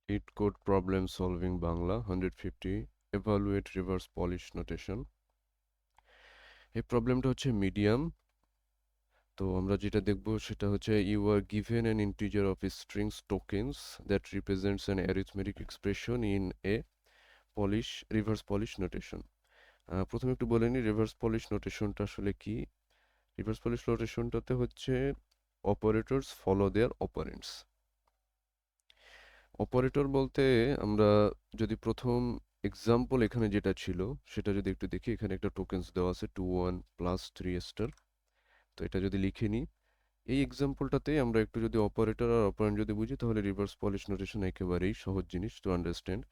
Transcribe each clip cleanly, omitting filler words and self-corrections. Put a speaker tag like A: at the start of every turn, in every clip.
A: Cheat code problem solving Bangla 150 evaluate reverse polish notation। এই প্রবলেমটা হচ্ছে মিডিয়াম। তো আমরা যেটা দেখব সেটা হচ্ছে you are given an integer of strings tokens that represents an arithmetic expression in a reverse polish notation। প্রথমে একটু বলে নিই reverse polish notationটা আসলে কি। reverse polish notationটাতে হচ্ছে operators follow their operands। Operator বলতে আমরা যদি প্রথম এক্সাম্পল এখানে যেটা ছিল সেটা যদি একটু দেখি, এখানে একটা টোকেন্স দেওয়া আছে 2 1 প্লাস 3 স্টার। তো এটা যদি লিখে নিই, এই এক্সাম্পলটাতে আমরা একটু যদি অপারেটর আর অপারেন্ড যদি বুঝি তাহলে রিভার্স পলিশ নোটেশন একেবারেই সহজ জিনিস টু আন্ডারস্ট্যান্ড।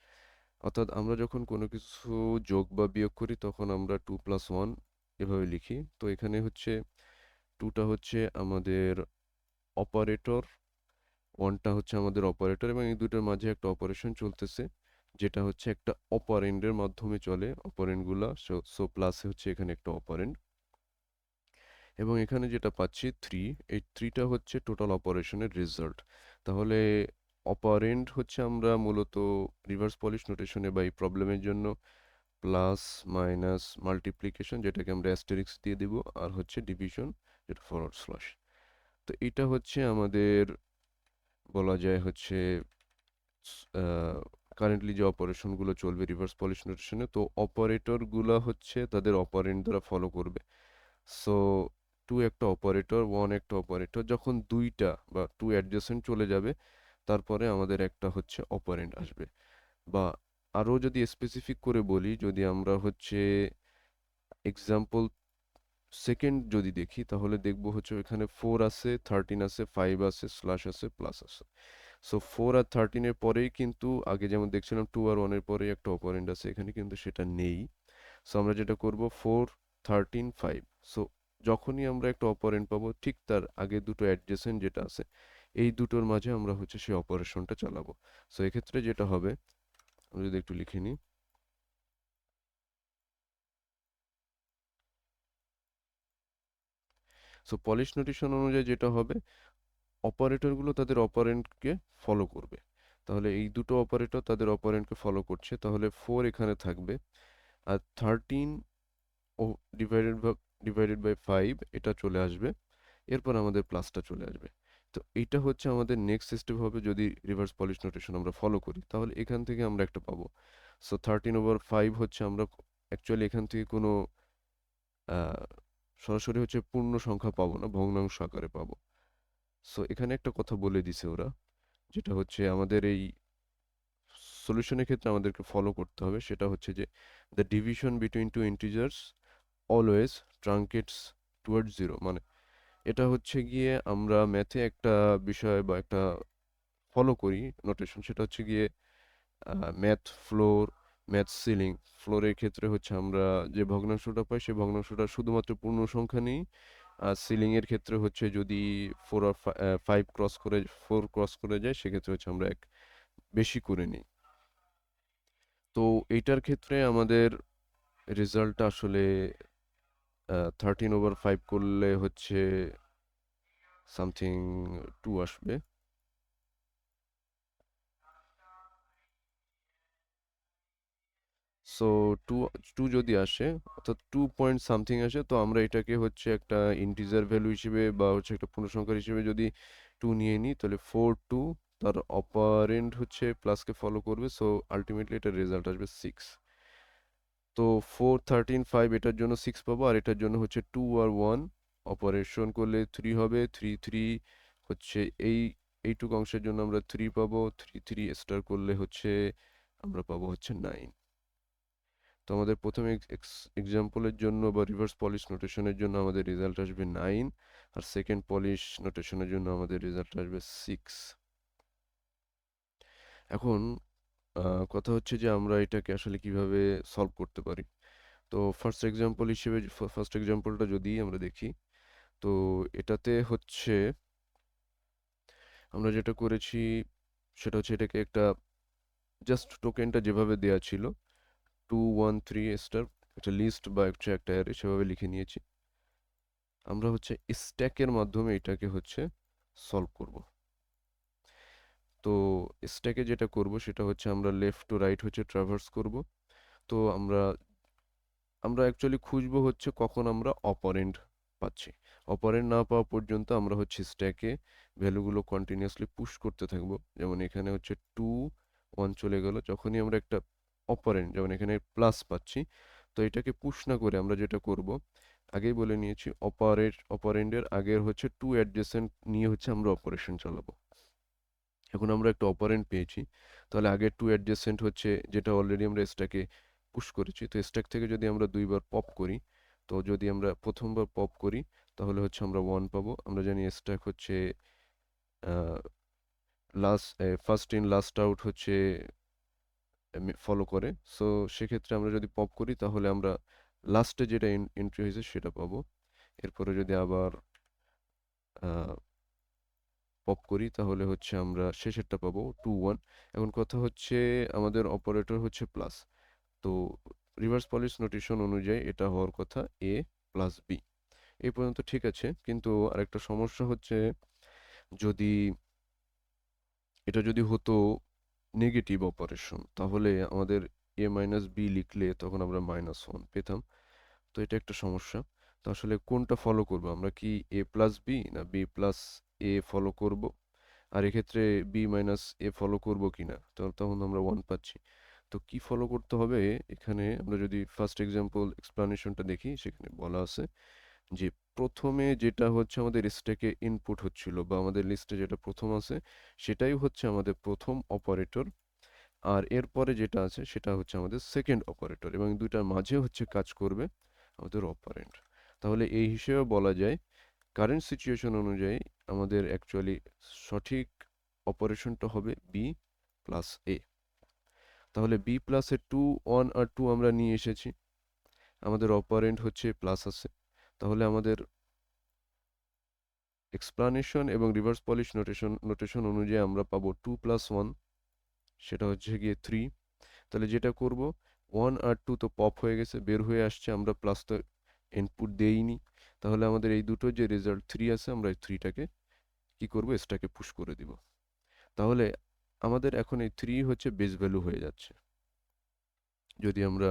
A: অর্থাৎ আমরা যখন কোনো কিছু যোগ বা বিয়োগ করি তখন আমরা 2 প্লাস 1 এভাবে লিখি। তো এখানে হচ্ছে 2টা হচ্ছে আমাদের অপারেটর, 1টা হচ্ছে আমাদের অপারেটর, এবং এই দুটোর মাঝে একটা অপারেশন চলতেছে যেটা হচ্ছে একটা অপারেন্ডের মাধ্যমে চলে। অপারেন্ডগুলা সো প্লাসে হচ্ছে এখানে একটা অপারেন্ড, এবং এখানে যেটা পাচ্ছি 3, এই 3টা হচ্ছে টোটাল অপারেশনের রেজাল্ট। তাহলে অপারেন্ড হচ্ছে আমরা মূলত রিভার্স পলিশ নোটেশনে বা এই প্রবলেমের জন্য প্লাস মাইনাস মাল্টিপ্লিকেশন, যেটাকে আমরা অ্যাস্টেরিক্স দিয়ে দিব, আর হচ্ছে ডিভিশন, যেটা ফরওয়ার্ড স্ল্যাশ। তো এটা হচ্ছে আমাদের বলা যায় হচ্ছে কারেন্টলি যে অপারেশনগুলো চলবে রিভার্স পলিশ নোটেশনে। তো অপারেটরগুলো হচ্ছে তাদের অপারেন্ড দ্বারা ফলো করবে। সো 2 একটা অপারেটর, 1 একটা অপারেটর, যখন দুইটা বা 2 অ্যাডজেসেন্ট চলে যাবে তারপরে আমাদের একটা হচ্ছে অপারেন্ড আসবে। বা আরও যদি স্পেসিফিক করে বলি, যদি আমরা হচ্ছে এক্সাম্পল সেকেন্ড যদি দেখি তাহলে দেখব হচ্ছে এখানে 4 আছে, 13 আছে, 5 আছে, স্ল্যাশ আছে, প্লাস আছে। সো 4 আর 13 এর পরেই কিন্তু আগে যেমন দেখছিলাম 2 আর 1 এর পরেই একটা অপারেন্ড আছে, এখানে কিন্তু সেটা নেই। সো আমরা যেটা করব 4 13 5। সো যখনই আমরা একটা অপারেন্ড পাবো ঠিক তার আগে দুটো অ্যাডজেসেন্ট যেটা আছে এই দুটোর মাঝে আমরা হচ্ছে সেই অপারেশনটা চালাবো। সো এক্ষেত্রে যেটা হবে, আমি যদি একটু লিখে নিই। সো পলিশ নোটেশন অনুযায়ী যেটা হবে, অপারেটরগুলো তাদের অপারেন্ডকে ফলো করবে। তাহলে এই দুটো অপারেটর তাদের অপারেন্ডকে ফলো করছে, তাহলে 4 এখানে থাকবে, আর 13 ও ডিভাইডেড বাই 5 এটা চলে আসবে। এরপর আমাদের প্লাসটা চলে আসবে। তো এইটা হচ্ছে আমাদের নেক্সট স্টেপ হবে যদি রিভার্স পলিশ নোটেশন আমরা ফলো করি, তাহলে এখান থেকে আমরা একটা পাবো। সো 13/5 হচ্ছে আমরা অ্যাকচুয়ালি এখান থেকে কোনো আহ, সরাসরি হচ্ছে পূর্ণ সংখ্যা পাবো না, ভগ্নাংশ আকারে পাবো। সো এখানে একটা কথা বলে দিছে ওরা, যেটা হচ্ছে আমাদের এই সলিউশনের ক্ষেত্রে আমাদেরকে ফলো করতে হবে, সেটা হচ্ছে যে the division between two integers always truncates towards zero. মানে এটা হচ্ছে গিয়ে আমরা ম্যাথে একটা বিষয় বা একটা ফলো করি নোটেশন, সেটা হচ্ছে গিয়ে ম্যাথ ফ্লোর, ম্যাথ সিলিং। ফ্লোরের ক্ষেত্রে হচ্ছে আমরা যে ভগ্নাংশটা পাই সেই ভগ্নাংশটা শুধুমাত্র পূর্ণ সংখ্যা নিই। আর সিলিং এর ক্ষেত্রে হচ্ছে যদি 4 আর 5 ক্রস করে 4 ক্রস করে যায় সেক্ষেত্রে হচ্ছে আমরা এক বেশি করে নিই। তো এইটার ক্ষেত্রে আমাদের রেজাল্টটা আসলে 13/5 করলে হচ্ছে সামথিং 2 আসবে। সো টু টু যদি আসে, অর্থাৎ 2 পয়েন্ট সামথিং আসে, তো আমরা এটাকে হচ্ছে একটা ইন্টিজার ভ্যালু হিসেবে বা হচ্ছে একটা পূর্ণসংখ্যার হিসেবে যদি 2 নিয়ে নিই, তাহলে 4 2 তার অপারেন্ড হচ্ছে প্লাসকে ফলো করবে। সো আলটিমেটলি এটার রেজাল্ট আসবে 6। তো 4 13 5 এটার জন্য 6 পাবো, আর এটার জন্য হচ্ছে 2 আর 1 অপারেশন করলে 3 হবে। 3 3 হচ্ছে এই এইটুকু অংশের জন্য আমরা 3 পাবো। 3 3 স্টার করলে হচ্ছে আমরা পাবো হচ্ছে 9। তো আমাদের প্রথম এক্সাম্পলের জন্য বা রিভার্স পলিশ নোটেশনের জন্য আমাদের রেজাল্ট আসবে 9, আর সেকেন্ড পলিশ নোটেশনের জন্য আমাদের রেজাল্ট আসবে 6। এখন কথা হচ্ছে যে আমরা এটাকে আসলে কিভাবে সলভ করতে পারি। তো ফার্স্ট এক্সাম্পলটা যদি আমরা দেখি, তো এটাতে হচ্ছে আমরা যেটা করেছি সেটা হচ্ছে এটাকে একটা জাস্ট টোকেনটা যেভাবে দেয়া ছিল 2 1 3 স্টার, একটা লিস্ট বা একটা অ্যারে সেভাবে লিখে নিয়েছি। আমরা হচ্ছে স্ট্যাকের মাধ্যমে এটাকে হচ্ছে সলভ করব। তো স্ট্যাকে যেটা করব সেটা হচ্ছে আমরা লেফট টু রাইট হচ্ছে ট্রাভার্স করব। তো আমরা আমরা অ্যাকচুয়ালি খুঁজবো হচ্ছে কখন আমরা অপারেন্ড পাচ্ছি। অপারেন্ড না পাওয়া পর্যন্ত আমরা হচ্ছে স্ট্যাকে ভ্যালুগুলো কন্টিনিউয়াসলি পুশ করতে থাকবো। যেমন এখানে হচ্ছে 2 1 চলে গেল, যখনই আমরা একটা অপারেন্ড যেমন এখানে প্লাস পাচ্ছি, তো এটাকে পুশ না করে আমরা যেটা করব, আগেই বলে নিয়েছি অপারেন্ডের আগের হচ্ছে টু অ্যাডজেসেন্ট নিয়ে হচ্ছে আমরা অপারেশন চালাবো। এখন আমরা একটা অপারেন্ড পেয়েছি, তাহলে আগের টু অ্যাডজেসেন্ট হচ্ছে যেটা অলরেডি আমরা স্ট্যাকে পুশ করেছি, তো স্ট্যাক থেকে যদি আমরা দুইবার পপ করি, তো যদি আমরা প্রথমবার পপ করি তাহলে হচ্ছে আমরা 1 পাবো। আমরা জানি স্ট্যাক হচ্ছে ফার্স্ট ইন লাস্ট আউট হচ্ছে ফলো করে। সো সেক্ষেত্রে আমরা যদি পপ করি তাহলে আমরা লাস্টে যেটা এন্ট্রি হয়েছে সেটা পাবো। এরপরে যদি আবার পপ করি তাহলে হচ্ছে আমরা শেষেরটা পাবো 2 1। এখন কথা হচ্ছে আমাদের অপারেটর হচ্ছে প্লাস, তো রিভার্স পলিশ নোটেশন অনুযায়ী এটা হওয়ার কথা এ প্লাস বি। এই পর্যন্ত ঠিক আছে, কিন্তু আরেকটা সমস্যা হচ্ছে যদি এটা যদি হতো নেগেটিভ অপারেশন, তাহলে আমাদের এ মাইনাস বি লিখলে তখন আমরা -1 পেতাম। তো এটা একটা সমস্যা। তো আসলে কোনটা ফলো করব, আমরা কি এ প্লাস বি না বি প্লাস এ ফলো করব? আর এক্ষেত্রে বি মাইনাস এ ফলো করব কিনা, তো তখন আমরা 1 পাচ্ছি। তো কি ফলো করতে হবে, এখানে আমরা যদি ফার্স্ট এক্সাম্পল এক্সপ্লানেশনটা দেখি, সেখানে বলা আছে যে প্রথমে যেটা হচ্ছে আমাদের স্ট্যাকে ইনপুট হচ্ছিল বা আমাদের লিস্টে যেটা প্রথম আছে সেটাই হচ্ছে আমাদের প্রথম অপারেটর, আর এরপরে যেটা আছে সেটা হচ্ছে আমাদের সেকেন্ড অপারেটর, এবং দুইটার মাঝে হচ্ছে কাজ করবে আমাদের অপারেন্ড। তাহলে এই হিসেবে বলা যায় কারেন্ট সিচুয়েশন অনুযায়ী আমাদের অ্যাকচুয়ালি সঠিক অপারেশনটা হবে বি প্লাস এ। তাহলে বি প্লাস এ 2 1 আর 2 আমরা নিয়ে এসেছি, আমাদের অপারেন্ড হচ্ছে প্লাস আছে। তাহলে আমাদের এক্সপ্লানেশন এবং রিভার্স পলিশ নোটেশন অনুযায়ী আমরা পাবো 2 প্লাস 1, সেটা হচ্ছে গিয়ে 3। তাহলে যেটা করব, 1 আর 2 তো পপ হয়ে গেছে, বের হয়ে আসছে, আমরা প্লাস তো ইনপুট দেইনি। তাহলে আমাদের এই দুটো যে রেজাল্ট 3 আছে, আমরা এই 3টাকে কি করব, স্ট্যাকে পুশ করে দিব। তাহলে আমাদের এখন এই 3 হচ্ছে বেস ভ্যালু হয়ে যাচ্ছে যদি আমরা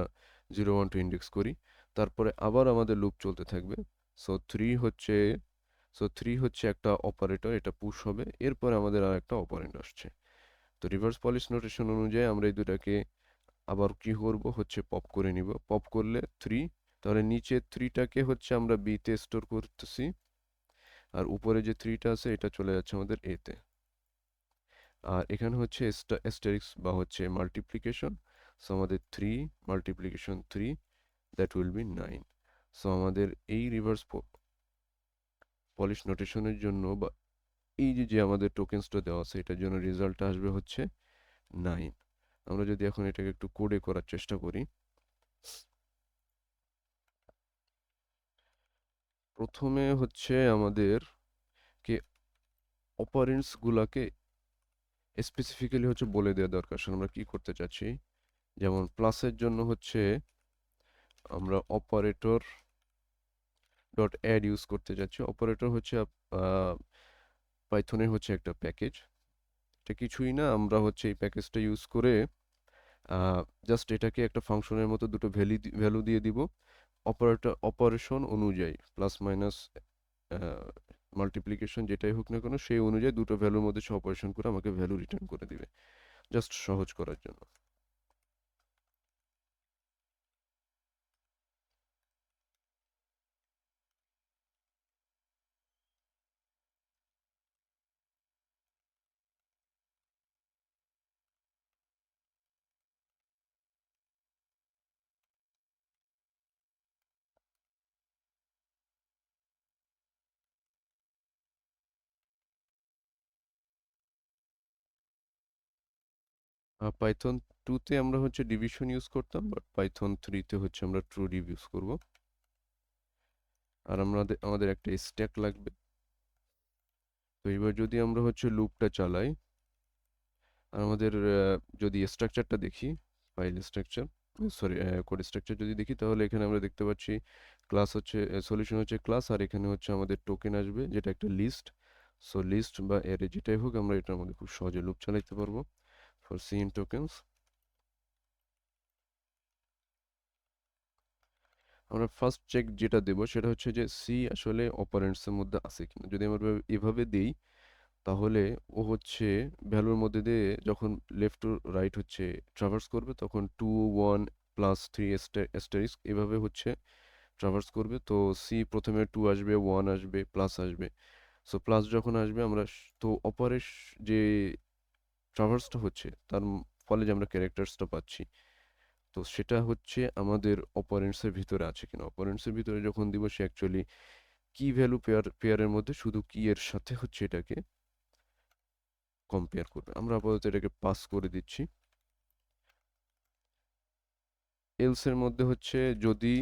A: 0 1 2 ইন্ডেক্স করি। তারপরে আবার আমাদের লুপ চলতে থাকবে। সো 3 হচ্ছে সো 3 হচ্ছে একটা অপারেটর, এটা পুশ হবে, এরপরে আমাদের আর একটা অপারেন্ড আসছে। তো রিভার্স পলিশ নোটেশন অনুযায়ী আমরা এই দুটাকে আবার কি করব হচ্ছে পপ করে নিব। পপ করলে 3, তাহলে নিচে 3টাকে হচ্ছে আমরা বি তে স্টোর করতেছি, আর উপরে যে 3টা আছে এটা চলে যাচ্ছে আমাদের এ তে। আর এখানে হচ্ছে অ্যাস্টেরিক্স বা হচ্ছে মাল্টিপ্লিকেশন। সো আমাদের 3 multiplication 3, that will be 9। So আমাদের এই রিভার্স পলিশ নোটেশনের জন্য বা এই যে যে আমাদের টোকেন্সটা দেওয়া আছে এটার জন্য রেজাল্ট আসবে হচ্ছে 9। আমরা যদি এখন এটাকে একটু কোডে করার চেষ্টা করি, প্রথমে হচ্ছে আমাদের কে অপারেন্টস গুলাকে স্পেসিফিক্যালি হচ্ছে বলে দেওয়া দরকার আসলে আমরা কি করতে চাচ্ছি। যেমন প্লাসের জন্য হচ্ছে আমরা অপারেটর ডট অ্যাড ইউজ করতে চাচ্ছি। অপারেটর হচ্ছে পাইথনের হচ্ছে একটা প্যাকেজ, এটা কিছুই না, আমরা হচ্ছে এই প্যাকেজটা ইউজ করে জাস্ট এটাকে একটা ফাংশনের মতো দুটো ভ্যালু দিয়ে দিব অপারেশন অনুযায়ী, প্লাস মাইনাস মাল্টিপ্লিকেশন যেটাই হোক না কেন সেই অনুযায়ী দুটো ভ্যালুর মধ্যে সে অপারেশন করে আমাকে ভ্যালু রিটার্ন করে দিবে, জাস্ট সহজ করার জন্য। পাইথন 2 তে আমরা হচ্ছে ডিভিশন ইউজ করতাম, বাট পাইথন 3 তে হচ্ছে আমরা ট্রু ডিভ ইউজ করব। আর আমাদের একটা স্ট্যাক লাগবে। তো এবার যদি আমরা হচ্ছে লুপটা চালাই, আর আমাদের যদি স্ট্রাকচারটা দেখি, file structure sorry code structure যদি দেখি, তাহলে এখানে আমরা দেখতে পাচ্ছি ক্লাস হচ্ছে সলিউশন হচ্ছে ক্লাস, আর এখানে হচ্ছে আমাদের টোকেন আসবে যেটা একটা লিস্ট। সো লিস্ট বা অ্যারে যেটাই হোক আমরা এটার মধ্যে খুব সহজে লুপ চালাইতে পারবো ফর সি ইন টোকেন্স। আমরা ফার্স্ট চেক যেটা দেব সেটা হচ্ছে যে সি আসলে অপারেন্টসের মধ্যে আছে কিনা। যদি আমরা এভাবে দেই তাহলে ও হচ্ছে ভ্যালুর মধ্যে দিয়ে যখন লেফট টু রাইট হচ্ছে ট্রাভার্স করবে তখন 2 1 প্লাস 3 অ্যাস্টারিস্ক এভাবে হচ্ছে ট্রাভার্স করবে। তো সি প্রথমে 2 আসবে, 1 আসবে, প্লাস আসবে। সো প্লাস যখন আসবে আমরা তো যে ট্রাভার্সটা হচ্ছে তার ফলে যে আমরা ক্যারেক্টার্সটা পাচ্ছি তো সেটা হচ্ছে আমাদের অপারেন্টসের ভিতরে আছে কিনা। অপারেন্টসের ভিতরে যখন দিব সে অ্যাকচুয়ালি কি ভ্যালু পেয়ারের মধ্যে শুধু কি এর সাথে হচ্ছে এটাকে কম্পেয়ার করবে। আমরা আপাতত এটাকে পাস করে দিচ্ছি। এলস এর মধ্যে হচ্ছে যদি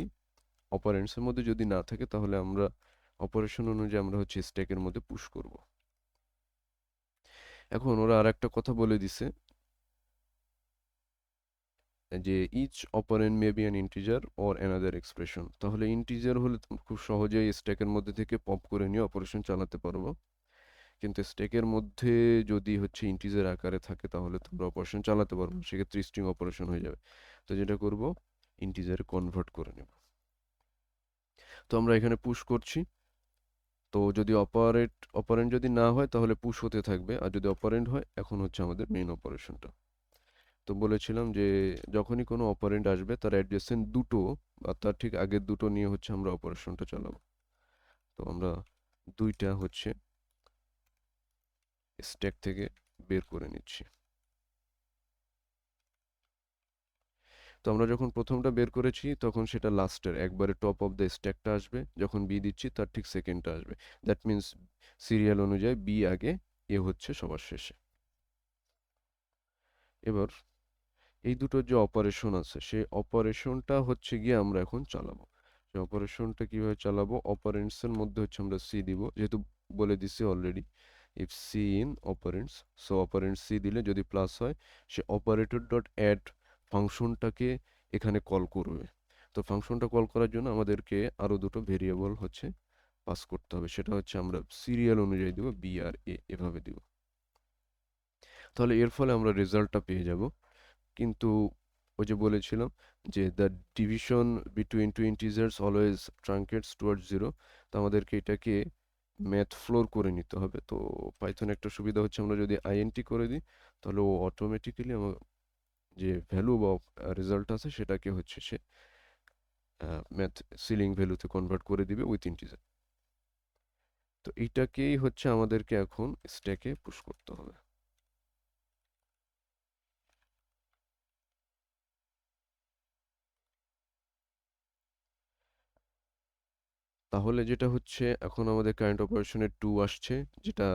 A: অপারেন্টস এর মধ্যে যদি না থাকে তাহলে আমরা অপারেশন অনুযায়ী আমরা হচ্ছে স্ট্যাকের মধ্যে পুশ করব। এখন ওরা আর একটা কথা বলে দিছে যে each operand may be an integer or another expression. তাহলে ইন্টিজার হলে তুমি খুব সহজেই স্ট্যাকের মধ্যে থেকে পপ করে নিয়ে অপারেশন চালাতে পারবো, কিন্তু স্ট্যাকের মধ্যে যদি হচ্ছে ইন্টিজার আকারে থাকে তাহলে তোমরা অপারেশন চালাতে পারবো না, সেক্ষেত্রে স্ট্রিং অপারেশন হয়ে যাবে। তো যেটা করব ইন্টিজারে কনভার্ট করে নেব। তো আমরা এখানে পুশ করছি। তো যদি অপারেন্ড যদি না হয় তাহলে পুশ হতে থাকবে, আর যদি অপারেন্ড হয় এখন হচ্ছে আমাদের মেইন অপারেশনটা। তো বলেছিলাম যে যখনই কোনো অপারেন্ড আসবে তার অ্যাডজেসেন্ট দুটো বা তার ঠিক আগের দুটো নিয়ে হচ্ছে আমরা অপারেশনটা চালাবো। তো আমরা দুইটা হচ্ছে স্ট্যাক থেকে বের করে নিচ্ছি। তো আমরা যখন প্রথমটা বের করেছি তখন সেটা লাস্টের একবারে টপ অফ দ্য স্ট্যাকটা আসবে, যখন বি দিচ্ছি তার ঠিক সেকেন্ডটা আসবে। দ্যাট মিন্স সিরিয়াল অনুযায়ী বি আগে, এ হচ্ছে সবার শেষে। এবার এই দুটোর যে অপারেশন আছে সেই অপারেশনটা হচ্ছে গিয়ে আমরা এখন চালাবো। সেই অপারেশনটা কিভাবে চালাবো, অপারেন্টসের মধ্যে হচ্ছে আমরা সি দিব, যেহেতু বলে দিছি already if C in operands. So operand C দিলে যদি প্লাস হয় সে অপারেটর ডট অ্যাড ফাংশনটাকে এখানে কল করবে। তো ফাংশনটা কল করার জন্য আমাদেরকে আরো দুটো ভেরিয়েবল হচ্ছে পাস করতে হবে, সেটা হচ্ছে আমরা সিরিয়াল অনুযায়ী দিব, বি আর এ এভাবে দিব। তাহলে এর ফলে আমরা রেজাল্টটা পেয়ে যাব। কিন্তু ওই যে বলেছিলাম যে the division between two integers always truncates towards zero. তো আমাদেরকে এটাকে ম্যাথ ফ্লোর করে নিতে হবে। তো পাইথন একটা সুবিধা হচ্ছে আমরা যদি আইএনটি করে দিই তাহলে ও অটোমেটিক্যালি আমার যে ভ্যালু বা রেজাল্ট আছে সেটাকে হচ্ছে সে ম্যাথ সিলিং ভ্যালুতে কনভার্ট করে দিবে উইথ ইন্টিজার। তো এইটাকেই হচ্ছে আমাদেরকে এখন স্ট্যাকে পুশ করতে হবে। তাহলে যেটা হচ্ছে এখন আমাদের কারেন্ট অপারেশনের 2 আসছে, যেটা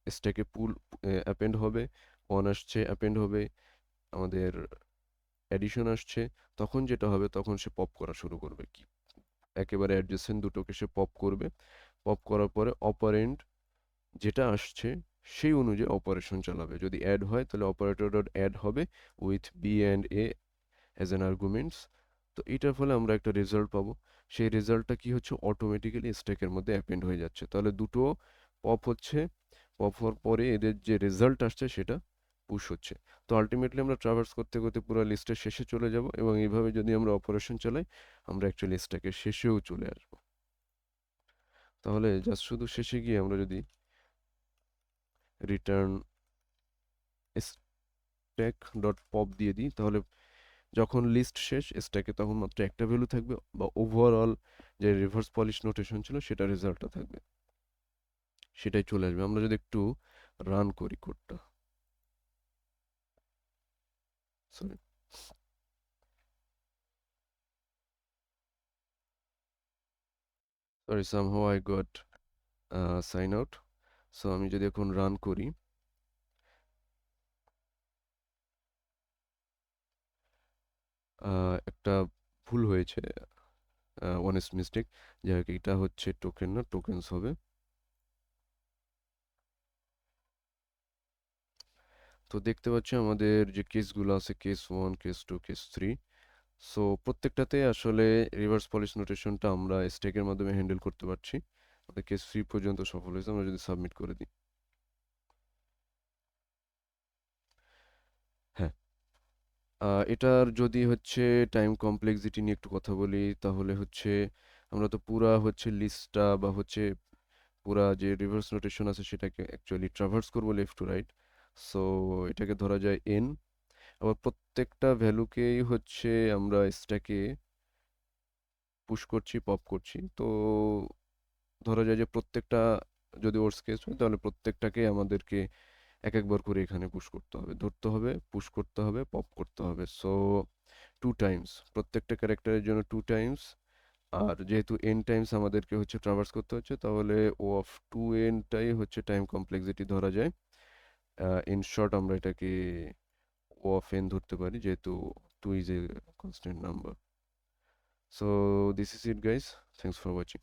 A: স্ট্যাকে পুল অ্যাপেন্ড হবে, 1 আসছে অ্যাপেন্ড হবে, আমাদের অ্যাডিশন আসছে। তখন যেটা হবে তখন সে পপ করা শুরু করবে, কি একেবারে অ্যাডজেসেন্ট দুটোকে সে পপ করবে। পপ করার পরে অপারেন্ড যেটা আসছে সেই অনুযায়ী অপারেশন চালাবে। যদি অ্যাড হয় তাহলে অপারেটর ডট অ্যাড হবে with B and A as an arguments. তো এটার ফলে আমরা একটা রেজাল্ট পাবো। সেই রেজাল্টটা কি হচ্ছে অটোমেটিক্যালি স্ট্যাকের মধ্যে অ্যাপেন্ড হয়ে যাচ্ছে। তাহলে দুটো পপ হচ্ছে, পপ হওয়ার পরে এদের যে রেজাল্ট আসছে সেটা পুশ হচ্ছে। তো আলটিমেটলি আমরা ট্রাভার্স করতে করতে পুরো লিস্টের শেষে চলে যাব, এবং এইভাবে যদি আমরা অপারেশন চালাই আমরা অ্যাকচুয়ালি স্ট্যাকের শেষেও চলে আসবো। তাহলে জাস্ট শুধু শেষে গিয়ে আমরা যদি রিটার্ন স্ট্যাক ডট পপ দিয়ে দিই তাহলে যখন লিস্ট শেষ স্ট্যাকে তখন মাত্র একটা ভ্যালু থাকবে, বা ওভারঅল যে রিভার্স পলিশ নোটেশন ছিল সেটা রেজাল্টটা থাকবে, সেটাই চলে আসবে। আমরা যদি একটু রান করি কোডটা, sorry sorry somehow I got sign out. So আমি যদি এখন রান করি একটা ভুল হয়েছে, অনেস্ট মিস্টেক। যাই হোক এটা হচ্ছে টোকেন না, টোকেন্স হবে। তো দেখতে পাচ্ছি আমাদের যে কেসগুলো আছে কেস 1, কেস 2, কেস 3। সো প্রত্যেকটাতে আসলে রিভার্স পলিশ নোটেশনটা আমরা স্ট্যাকের মাধ্যমে হ্যান্ডেল করতে পারছি। আমাদের কেস 3 পর্যন্ত সফল হয়েছে। আমরা যদি সাবমিট করে দিই এটার যদি হচ্ছে টাইম কমপ্লেক্সিটি নিয়ে একটু কথা বলি তাহলে হচ্ছে আমরা তো পুরা হচ্ছে লিস্টটা বা হচ্ছে পুরা যে রিভার্স নোটেশন আছে সেটাকে অ্যাকচুয়ালি ট্রাভার্স করবো লেফট টু রাইট। সো এটাকে ধরা যায় এন। আবার প্রত্যেকটা ভ্যালুকেই হচ্ছে আমরা স্ট্যাকে পুশ করছি, পপ করছি। তো ধরা যায় যে প্রত্যেকটা যদি ওর্স কেস হয় তাহলে প্রত্যেকটাকে আমাদেরকে এক একবার করে এখানে পুশ করতে হবে, ধরতে হবে, পুশ করতে হবে, পপ করতে হবে। সো 2 টাইমস প্রত্যেকটা ক্যারেক্টারের জন্য 2 টাইমস। আর যেহেতু এন টাইমস আমাদেরকে হচ্ছে ট্রাভার্স করতে হচ্ছে তাহলে ও অফ 2n-টাই হচ্ছে টাইম কমপ্লেক্সিটি ধরা যায়। ইন শর্ট আমরা এটাকে ও অফ এন ধরতে পারি যেহেতু 2 is a constant number. So this is it guys, thanks for watching.